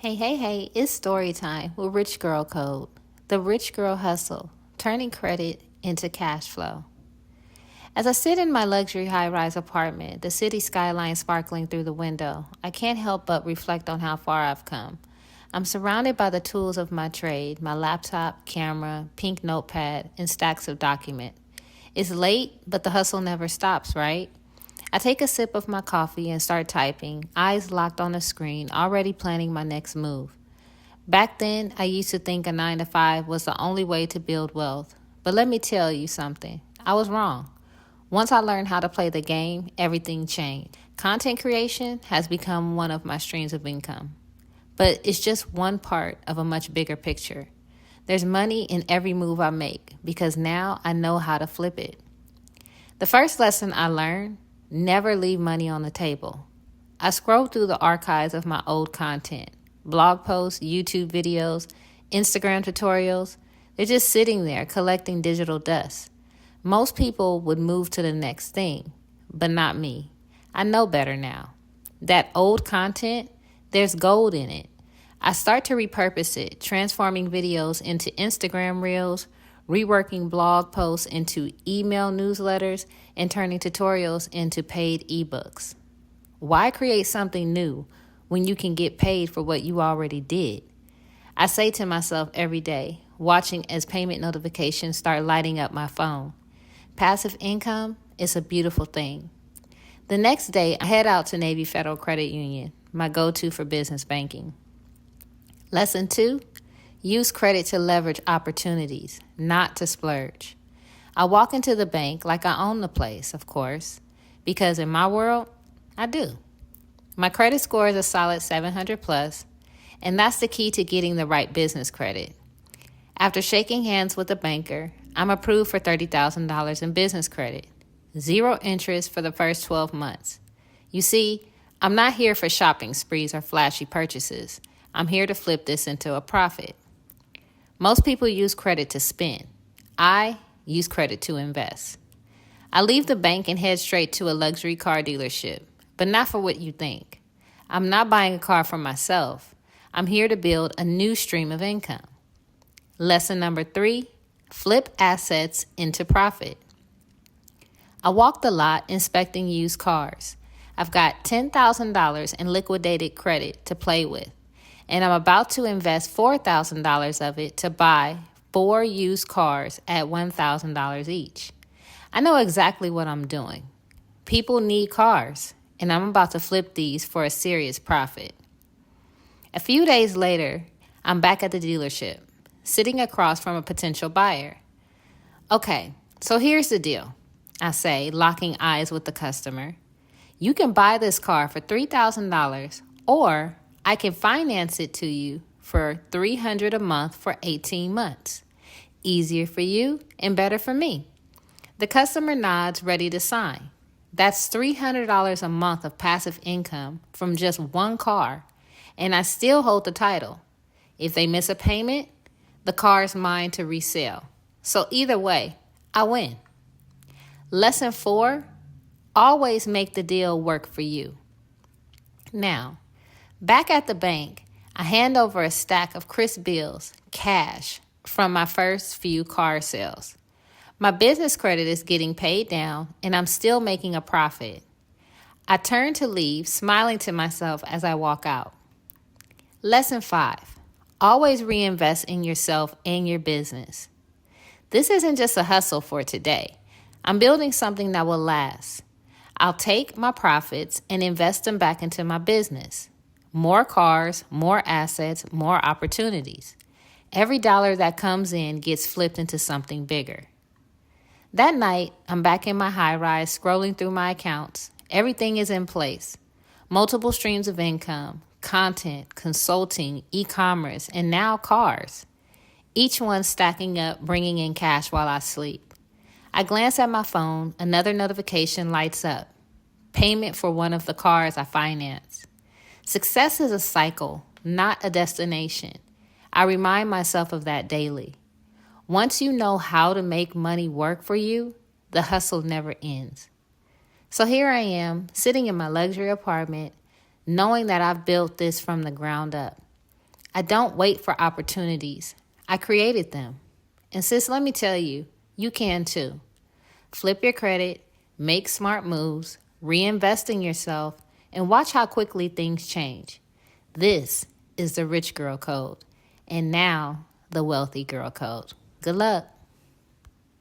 Hey, it's story time with Rich Girl Code, the Rich Girl Hustle, turning credit into cash flow. As I sit in my luxury high-rise apartment, the city skyline sparkling through the window, I can't help but reflect on how far I've come. I'm surrounded by the tools of my trade, my laptop, camera, pink notepad, and stacks of documents. It's late, but the hustle never stops, right? I take a sip of my coffee and start typing, eyes locked on the screen, already planning my next move. Back then, I used to think a 9 to 5 was the only way to build wealth. But let me tell you something, I was wrong. Once I learned how to play the game, everything changed. Content creation has become one of my streams of income. But it's just one part of a much bigger picture. There's money in every move I make because now I know how to flip it. The first lesson I learned, never leave money on the table. I scrolled through the archives of my old content, blog posts, YouTube videos, Instagram tutorials. They're just sitting there collecting digital dust. Most people would move to the next thing, but not me. I know better now. That old content, there's gold in it. I start to repurpose it, transforming videos into Instagram reels, reworking blog posts into email newsletters, and turning tutorials into paid ebooks. Why create something new when you can get paid for what you already did? I say to myself every day, watching as payment notifications start lighting up my phone. Passive income is a beautiful thing. The next day, I head out to Navy Federal Credit Union, my go-to for business banking. Lesson 2, use credit to leverage opportunities, not to splurge. I walk into the bank like I own the place, of course, because in my world, I do. My credit score is a solid 700 plus, and that's the key to getting the right business credit. After shaking hands with a banker, I'm approved for $30,000 in business credit. 0 interest for the first 12 months. You see, I'm not here for shopping sprees or flashy purchases. I'm here to flip this into a profit. Most people use credit to spend. I use credit to invest. I leave the bank and head straight to a luxury car dealership, but not for what you think. I'm not buying a car for myself. I'm here to build a new stream of income. Lesson number 3, flip assets into profit. I walk the lot inspecting used cars. I've got $10,000 in liquidated credit to play with, and I'm about to invest $4,000 of it to buy 4 used cars at $1,000 each. I know exactly what I'm doing. People need cars, and I'm about to flip these for a serious profit. A few days later, I'm back at the dealership, sitting across from a potential buyer. Okay, so here's the deal, I say, locking eyes with the customer. You can buy this car for $3,000, or I can finance it to you for $300 a month for 18 months. Easier for you and better for me. The customer nods, ready to sign. That's $300 a month of passive income from just one car, and I still hold the title. If they miss a payment, the car is mine to resell. So either way, I win. Lesson 4, always make the deal work for you. Now, back at the bank, I hand over a stack of crisp bills, cash, from my first few car sales. My business credit is getting paid down, and I'm still making a profit. I turn to leave, smiling to myself as I walk out. Lesson 5, always reinvest in yourself and your business. This isn't just a hustle for today. I'm building something that will last. I'll take my profits and invest them back into my business. More cars, more assets, more opportunities. Every dollar that comes in gets flipped into something bigger. That night, I'm back in my high-rise scrolling through my accounts. Everything is in place. Multiple streams of income, content, consulting, e-commerce, and now cars. Each one stacking up, bringing in cash while I sleep. I glance at my phone, another notification lights up. Payment for one of the cars I finance. Success is a cycle, not a destination. I remind myself of that daily. Once you know how to make money work for you, the hustle never ends. So here I am, sitting in my luxury apartment, knowing that I've built this from the ground up. I don't wait for opportunities. I created them. And sis, let me tell you, you can too. Flip your credit, make smart moves, reinvest in yourself, and watch how quickly things change. This is the Rich Girl Code. And now, the Wealthy Girl Code. Good luck.